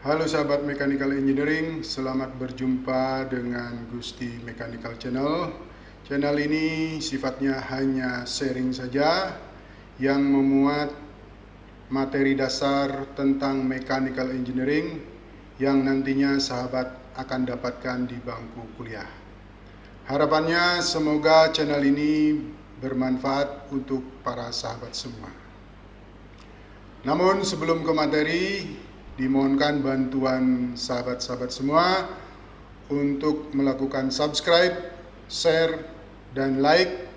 Halo sahabat Mechanical Engineering, selamat berjumpa dengan Gusti Mechanical Channel. Channel ini sifatnya hanya sharing saja yang memuat materi dasar tentang Mechanical Engineering yang nantinya sahabat akan dapatkan di bangku kuliah. Harapannya semoga channel ini bermanfaat untuk para sahabat semua. Namun sebelum ke materi, dimohonkan bantuan sahabat-sahabat semua untuk melakukan subscribe, share, dan like,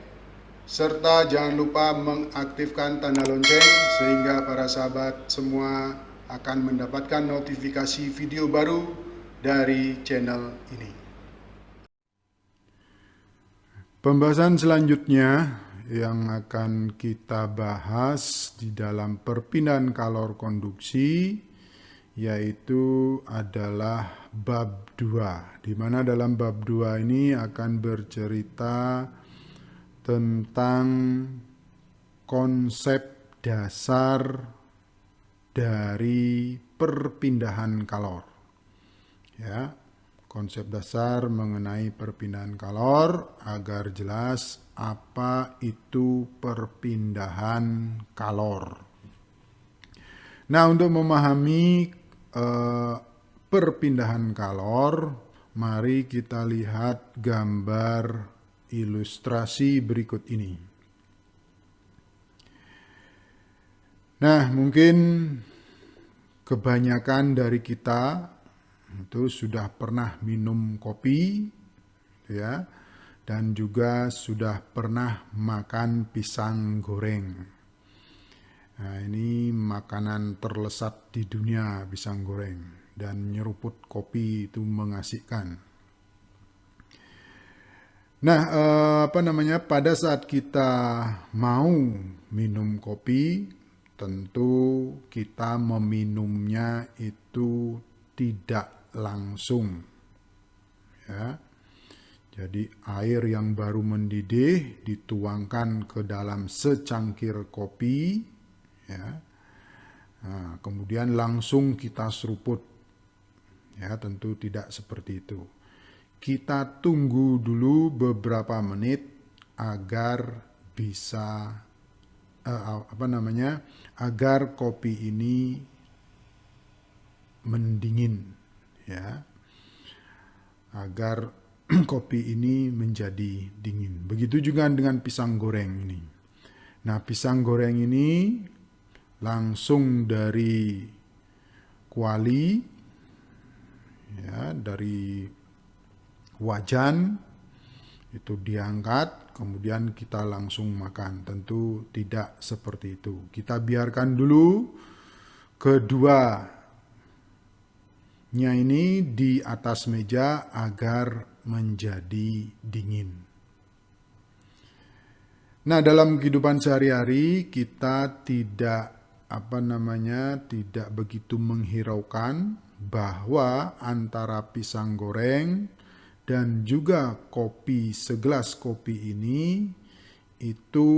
serta jangan lupa mengaktifkan tanda lonceng sehingga para sahabat semua akan mendapatkan notifikasi video baru dari channel ini. Pembahasan selanjutnya yang akan kita bahas di dalam perpindahan kalor konduksi yaitu adalah bab 2, di mana dalam bab 2 ini akan bercerita tentang konsep dasar dari perpindahan kalor. Ya, konsep dasar mengenai perpindahan kalor agar jelas apa itu perpindahan kalor. Nah, untuk memahami perpindahan kalor, mari kita lihat gambar ilustrasi berikut ini. Nah, mungkin kebanyakan dari kita itu sudah pernah minum kopi, ya, dan juga sudah pernah makan pisang goreng. Nah, ini makanan terlesat di dunia, pisang goreng, dan nyeruput kopi itu mengasihkan. Nah, pada saat kita mau minum kopi, tentu kita meminumnya itu tidak langsung, ya. Jadi air yang baru mendidih dituangkan ke dalam secangkir kopi, ya. Nah, kemudian langsung kita seruput, ya, tentu tidak seperti itu. Kita tunggu dulu beberapa menit agar bisa agar kopi ini mendingin, ya, agar kopi ini menjadi dingin. Begitu juga dengan pisang goreng ini. Nah, pisang goreng ini langsung dari kuali, ya, dari wajan itu diangkat, kemudian kita langsung makan. Tentu tidak seperti itu. Kita biarkan dulu keduanya ini di atas meja agar menjadi dingin. Nah, dalam kehidupan sehari-hari kita tidak begitu menghiraukan bahwa antara pisang goreng dan juga kopi, segelas kopi ini itu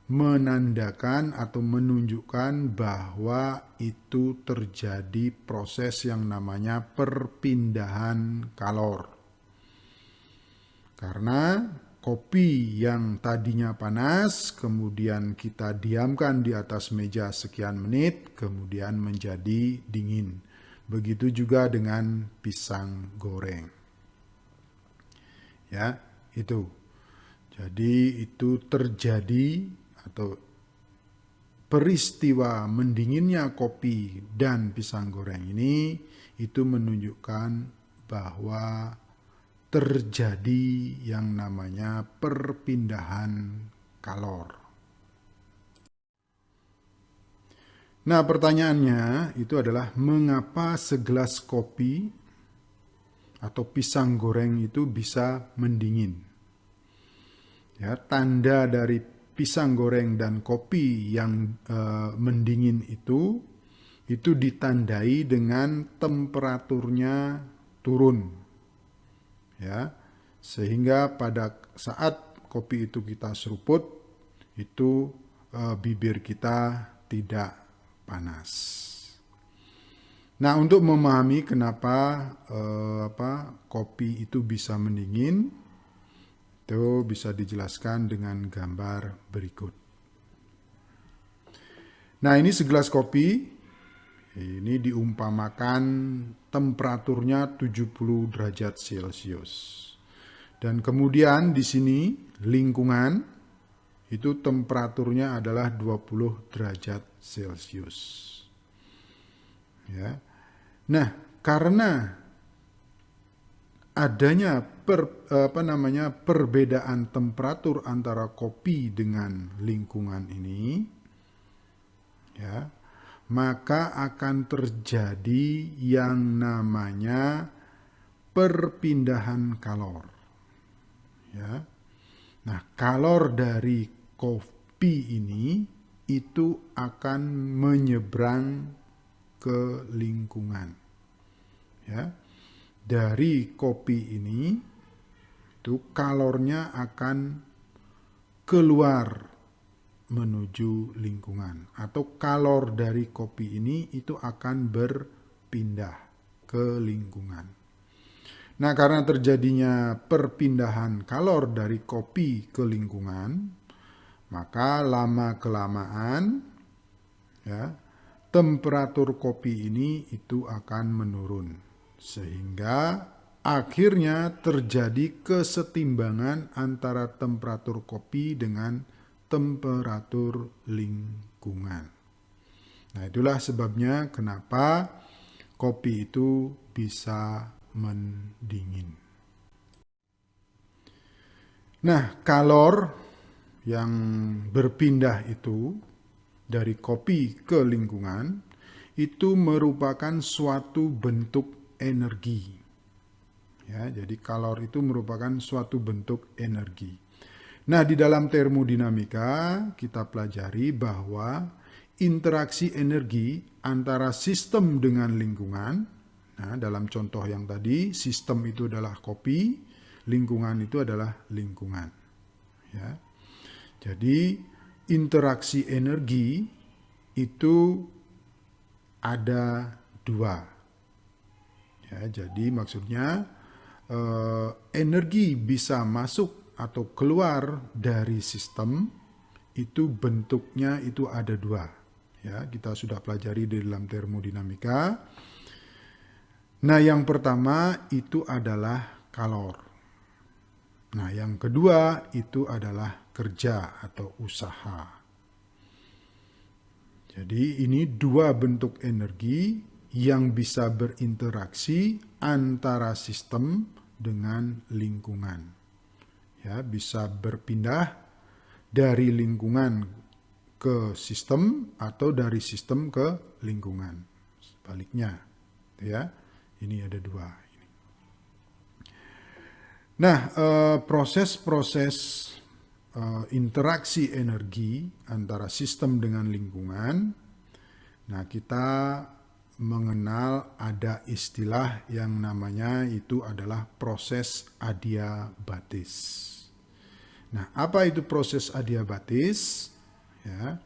menandakan atau menunjukkan bahwa itu terjadi proses yang namanya perpindahan kalor. Karena kopi yang tadinya panas, kemudian kita diamkan di atas meja sekian menit, kemudian menjadi dingin. Begitu juga dengan pisang goreng. Ya, itu. Jadi itu terjadi atau peristiwa mendinginnya kopi dan pisang goreng ini itu menunjukkan bahwa terjadi yang namanya perpindahan kalor. Nah, pertanyaannya itu adalah mengapa segelas kopi atau pisang goreng itu bisa mendingin? Ya, tanda dari pisang goreng dan kopi yang mendingin itu ditandai dengan temperaturnya turun, ya, sehingga pada saat kopi itu kita seruput itu bibir kita tidak panas. Nah, untuk memahami kenapa kopi itu bisa mendingin, itu bisa dijelaskan dengan gambar berikut. Nah, ini segelas kopi. Ini diumpamakan temperaturnya 70 derajat Celcius. Dan kemudian di sini lingkungan itu temperaturnya adalah 20 derajat Celcius. Ya. Nah, karena adanya perbedaan temperatur antara kopi dengan lingkungan ini, ya, maka akan terjadi yang namanya perpindahan kalor. Ya. Nah, kalor dari kopi ini itu akan menyeberang ke lingkungan. Ya. Dari kopi ini itu kalornya akan keluar menuju lingkungan, atau kalor dari kopi ini itu akan berpindah ke lingkungan. Nah, karena terjadinya perpindahan kalor dari kopi ke lingkungan, maka lama-kelamaan ya, temperatur kopi ini itu akan menurun. Sehingga akhirnya terjadi kesetimbangan antara temperatur kopi dengan temperatur lingkungan. Nah, itulah sebabnya kenapa kopi itu bisa mendingin. Nah, kalor yang berpindah itu dari kopi ke lingkungan itu merupakan suatu bentuk energi. Ya, jadi kalor itu merupakan suatu bentuk energi. Nah, di dalam termodinamika kita pelajari bahwa interaksi energi antara sistem dengan lingkungan, nah dalam contoh yang tadi, sistem itu adalah kopi, lingkungan itu adalah lingkungan. Ya. Jadi interaksi energi itu ada dua. Ya, jadi maksudnya energi bisa masuk atau keluar dari sistem itu bentuknya itu ada dua. Ya, kita sudah pelajari di dalam termodinamika. Nah, yang pertama itu adalah kalor. Nah, yang kedua itu adalah kerja atau usaha. Jadi ini dua bentuk energi yang bisa berinteraksi antara sistem dengan lingkungan. Ya, bisa berpindah dari lingkungan ke sistem atau dari sistem ke lingkungan. Sebaliknya, ya. Ini ada dua. Nah, proses-proses interaksi energi antara sistem dengan lingkungan, nah kita mengenal ada istilah yang namanya itu adalah proses adiabatis. Nah, apa itu proses adiabatis? Ya,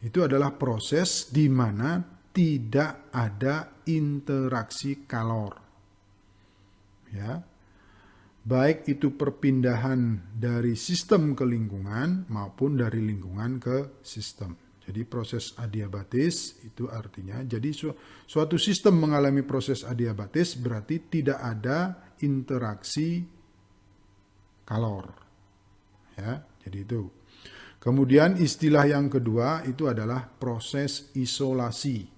itu adalah proses di mana tidak ada interaksi kalor. Ya, baik itu perpindahan dari sistem ke lingkungan maupun dari lingkungan ke sistem. Jadi proses adiabatis itu artinya, jadi suatu sistem mengalami proses adiabatis berarti tidak ada interaksi kalor. Ya, jadi itu. Kemudian istilah yang kedua itu adalah proses isolasi.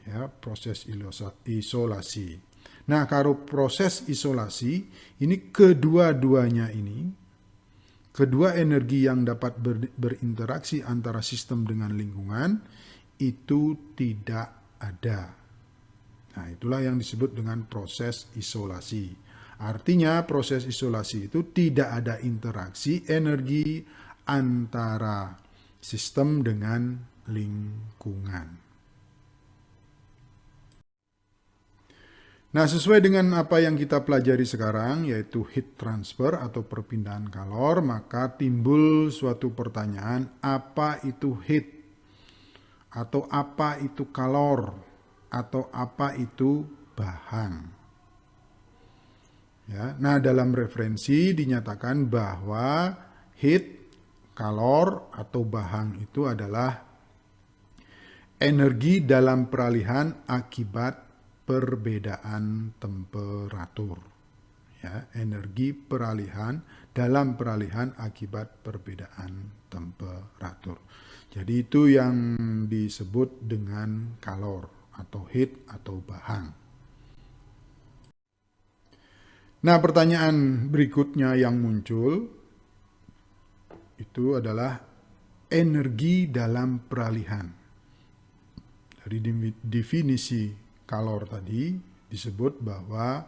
Ya, proses isolasi. Nah, kalau proses isolasi ini kedua-duanya ini, kedua energi yang dapat berinteraksi antara sistem dengan lingkungan itu tidak ada. Nah, itulah yang disebut dengan proses isolasi. Artinya proses isolasi itu tidak ada interaksi energi antara sistem dengan lingkungan. Nah, sesuai dengan apa yang kita pelajari sekarang, yaitu heat transfer atau perpindahan kalor, maka timbul suatu pertanyaan, apa itu heat? Atau apa itu kalor? atau apa itu bahang. Ya, nah dalam referensi dinyatakan bahwa heat, kalor atau bahang itu adalah energi dalam peralihan akibat perbedaan temperatur. Ya, energi peralihan dalam peralihan akibat perbedaan temperatur. Jadi itu yang disebut dengan kalor atau heat atau bahang. Nah, pertanyaan berikutnya yang muncul itu adalah energi dalam peralihan. Dari definisi kalor tadi disebut bahwa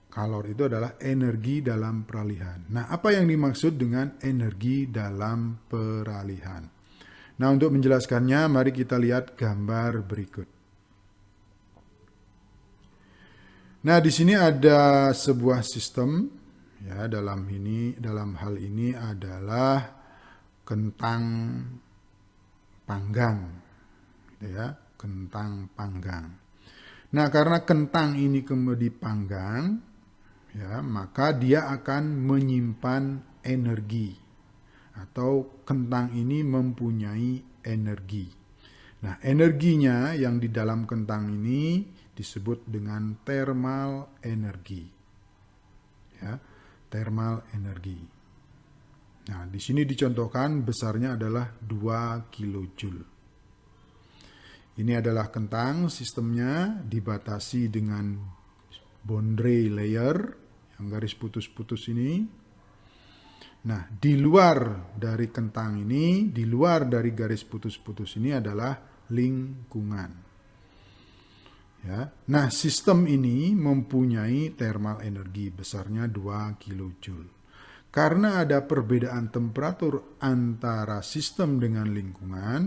kalor itu adalah energi dalam peralihan. Nah, apa yang dimaksud dengan energi dalam peralihan? Nah, untuk menjelaskannya, mari kita lihat gambar berikut. Nah, di sini ada sebuah sistem, ya, dalam hal ini adalah kentang panggang, gitu ya, kentang panggang. Nah, karena kentang ini kemudian dipanggang, ya, maka dia akan menyimpan energi atau kentang ini mempunyai energi. Nah, energinya yang di dalam kentang ini disebut dengan thermal energi. Ya, thermal energi. Nah, di sini dicontohkan besarnya adalah 2 kilojoule. Ini adalah kentang, sistemnya dibatasi dengan boundary layer yang garis putus-putus ini. Nah, di luar dari kentang ini, di luar dari garis putus-putus ini adalah lingkungan. Ya. Nah, sistem ini mempunyai thermal energi besarnya 2 kilojoule. Karena ada perbedaan temperatur antara sistem dengan lingkungan,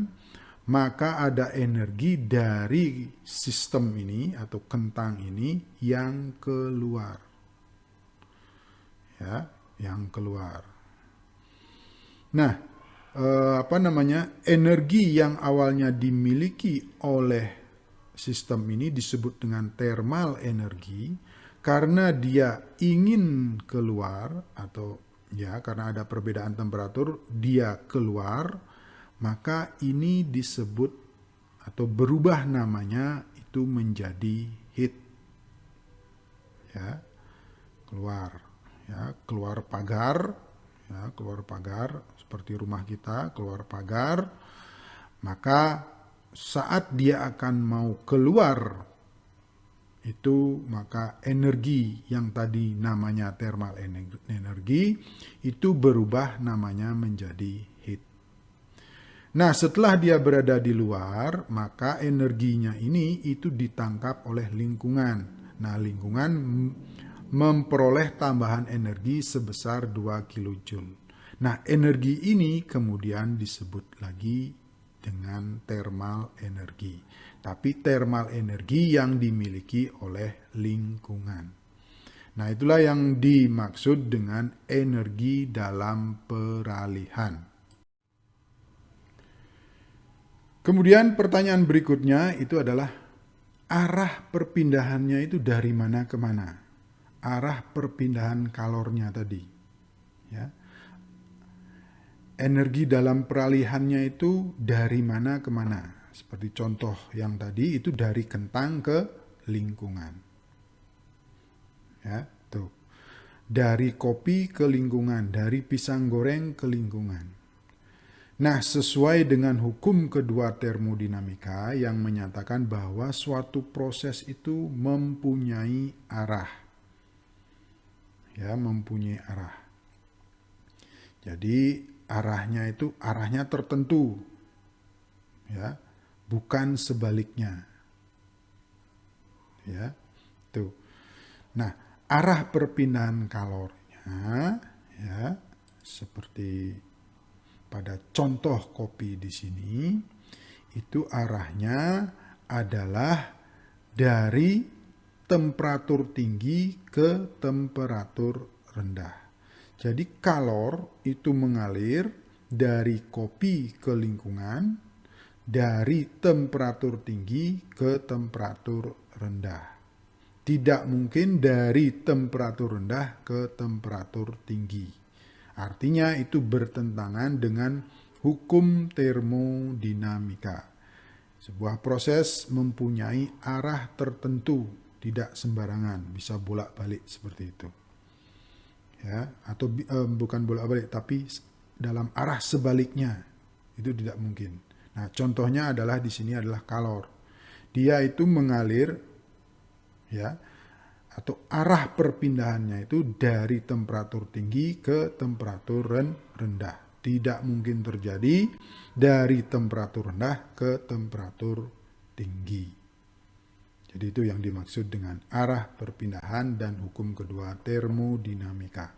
maka ada energi dari sistem ini atau kentang ini yang keluar. Ya, yang keluar. Nah, energi yang awalnya dimiliki oleh sistem ini disebut dengan thermal energi karena dia ingin keluar atau ya karena ada perbedaan temperatur dia keluar, maka ini disebut atau berubah namanya itu menjadi heat. Ya, keluar. Ya, keluar pagar, ya, keluar pagar seperti rumah kita, keluar pagar, maka saat dia akan mau keluar itu maka energi yang tadi namanya thermal energi itu berubah namanya menjadi heat. Nah, setelah dia berada di luar, maka energinya ini itu ditangkap oleh lingkungan. Nah, lingkungan memperoleh tambahan energi sebesar 2 kilojoule. Nah, energi ini kemudian disebut lagi dengan thermal energi. Tapi thermal energi yang dimiliki oleh lingkungan. Nah, itulah yang dimaksud dengan energi dalam peralihan. Kemudian pertanyaan berikutnya itu adalah arah perpindahannya itu dari mana ke mana? Arah perpindahan kalornya tadi. Ya. Energi dalam peralihannya itu dari mana ke mana? Seperti contoh yang tadi itu dari kentang ke lingkungan. Ya, tuh. Dari kopi ke lingkungan, dari pisang goreng ke lingkungan. Nah, sesuai dengan hukum kedua termodinamika yang menyatakan bahwa suatu proses itu mempunyai arah. Ya, mempunyai arah. Jadi arahnya tertentu, ya, bukan sebaliknya, ya, tuh. Nah, arah perpindahan kalornya, ya, seperti pada contoh kopi di sini, itu arahnya adalah dari temperatur tinggi ke temperatur rendah. Jadi kalor itu mengalir dari kopi ke lingkungan, dari temperatur tinggi ke temperatur rendah. Tidak mungkin dari temperatur rendah ke temperatur tinggi. Artinya itu bertentangan dengan hukum termodinamika. Sebuah proses mempunyai arah tertentu, tidak sembarangan, bisa bolak-balik seperti itu. Ya, atau bukan bolak-balik, tapi dalam arah sebaliknya. Itu tidak mungkin. Nah, contohnya adalah di sini adalah kalor. Dia itu mengalir, ya, atau arah perpindahannya itu dari temperatur tinggi ke temperatur rendah. Tidak mungkin terjadi dari temperatur rendah ke temperatur tinggi. Jadi itu yang dimaksud dengan arah perpindahan dan hukum kedua termodinamika.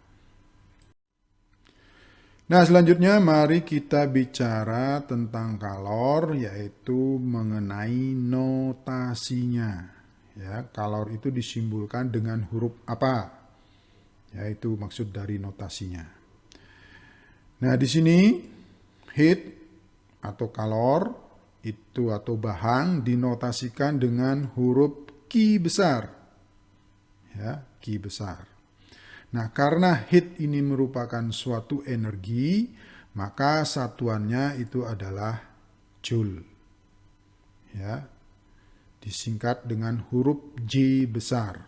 Nah, selanjutnya mari kita bicara tentang kalor, yaitu mengenai notasinya. Ya, kalor itu disimbolkan dengan huruf apa? Yaitu maksud dari notasinya. Nah, di sini heat atau kalor itu atau bahan dinotasikan dengan huruf Q besar. Ya, Q besar. Nah, karena heat ini merupakan suatu energi, maka satuannya itu adalah joule. Ya, disingkat dengan huruf J besar.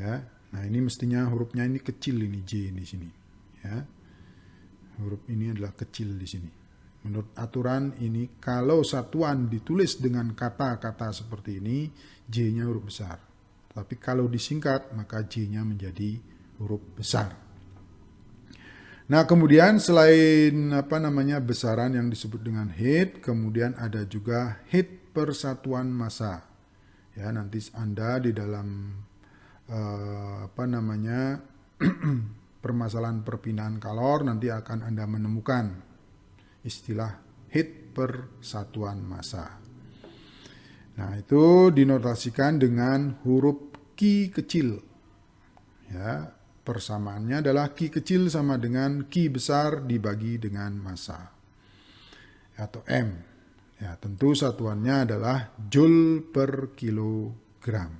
Ya, nah ini mestinya hurufnya ini kecil, ini J di sini. Ya, huruf ini adalah kecil di sini. Menurut aturan ini, kalau satuan ditulis dengan kata-kata seperti ini, J-nya huruf besar. Tapi kalau disingkat, maka J-nya menjadi huruf besar. Nah, kemudian selain besaran yang disebut dengan heat, kemudian ada juga heat persatuan massa. Ya, nanti Anda di dalam permasalahan perpindahan kalor nanti akan Anda menemukan istilah heat persatuan massa. Nah, itu dinotasikan dengan huruf Q kecil. Ya, persamaannya adalah Q kecil sama dengan Q besar dibagi dengan massa atau M. Ya, tentu satuannya adalah joule per kilogram.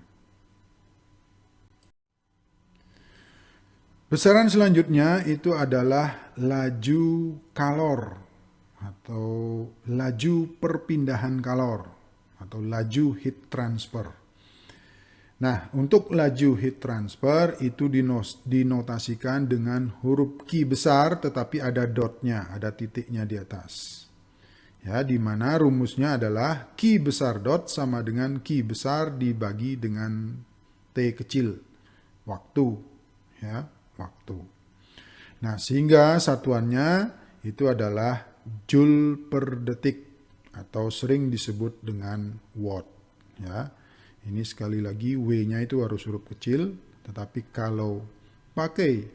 Besaran selanjutnya itu adalah laju kalor atau laju perpindahan kalor atau laju heat transfer. Nah, untuk laju heat transfer itu dinotasikan dengan huruf Q besar tetapi ada dotnya, ada titiknya di atas. Ya, di mana rumusnya adalah Q besar dot sama dengan Q besar dibagi dengan T kecil, waktu. Ya, waktu. Nah, sehingga satuannya itu adalah joule per detik atau sering disebut dengan watt. Ya, ini sekali lagi W-nya itu harus huruf kecil, tetapi kalau pakai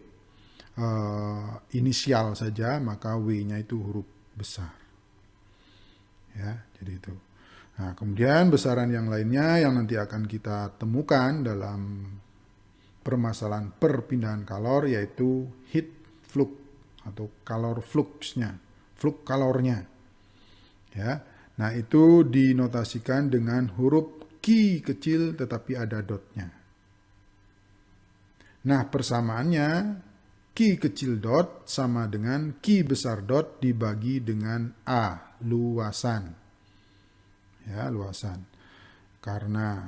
inisial saja maka W-nya itu huruf besar. Ya, jadi itu. Nah, kemudian besaran yang lainnya yang nanti akan kita temukan dalam permasalahan perpindahan kalor yaitu heat flux atau kalor fluxnya, flux kalornya. Ya. Nah, itu dinotasikan dengan huruf Q kecil tetapi ada dotnya. Nah, persamaannya Q kecil dot sama dengan Q besar dot dibagi dengan A, luasan. Ya, luasan. Karena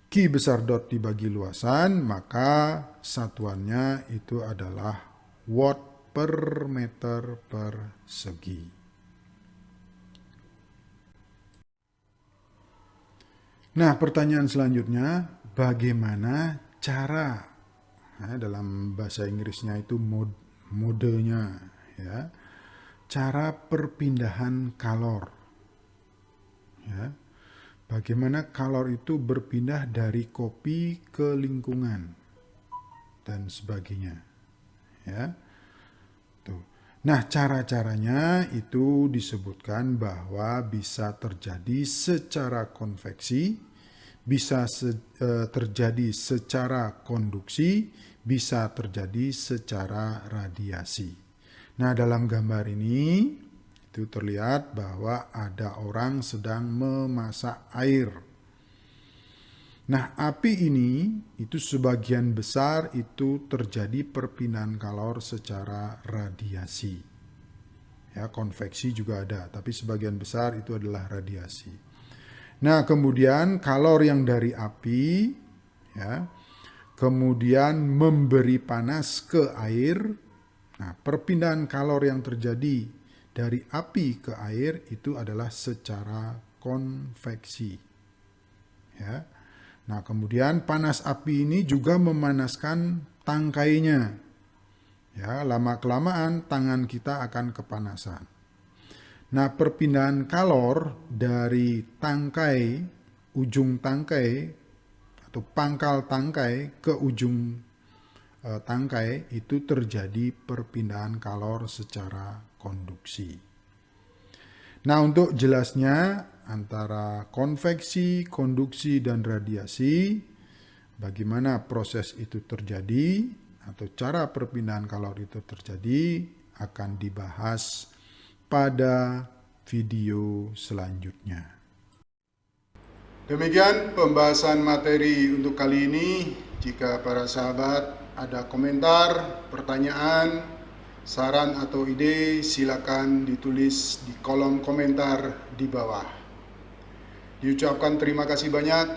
Q besar dot dibagi luasan, maka satuannya itu adalah watt per meter persegi. Nah, pertanyaan selanjutnya, bagaimana cara, dalam bahasa Inggrisnya itu modenya, ya, cara perpindahan kalor. Ya. Bagaimana kalor itu berpindah dari kopi ke lingkungan dan sebagainya. Ya. Tuh. Nah, cara-caranya itu disebutkan bahwa bisa terjadi secara konveksi, bisa terjadi secara konduksi, bisa terjadi secara radiasi. Nah, dalam gambar ini itu itu terlihat bahwa ada orang sedang memasak air. Nah, api ini itu sebagian besar itu terjadi perpindahan kalor secara radiasi. Ya, konveksi juga ada, tapi sebagian besar itu adalah radiasi. Nah, kemudian kalor yang dari api, ya, kemudian memberi panas ke air. Nah, perpindahan kalor yang terjadi dari api ke air itu adalah secara konveksi. Ya. Nah, kemudian panas api ini juga memanaskan tangkainya. Ya, lama-kelamaan tangan kita akan kepanasan. Nah, perpindahan kalor dari tangkai, ujung tangkai atau pangkal tangkai ke ujung tangkai itu terjadi perpindahan kalor secara konduksi. Nah, untuk jelasnya antara konveksi, konduksi, dan radiasi, bagaimana proses itu terjadi atau cara perpindahan kalor itu terjadi akan dibahas pada video selanjutnya. Demikian pembahasan materi untuk kali ini. Jika para sahabat ada komentar, pertanyaan, saran atau ide, silakan ditulis di kolom komentar di bawah. Diucapkan terima kasih banyak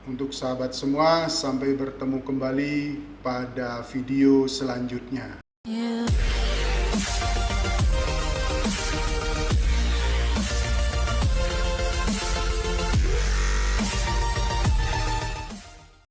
untuk sahabat semua. Sampai bertemu kembali pada video selanjutnya.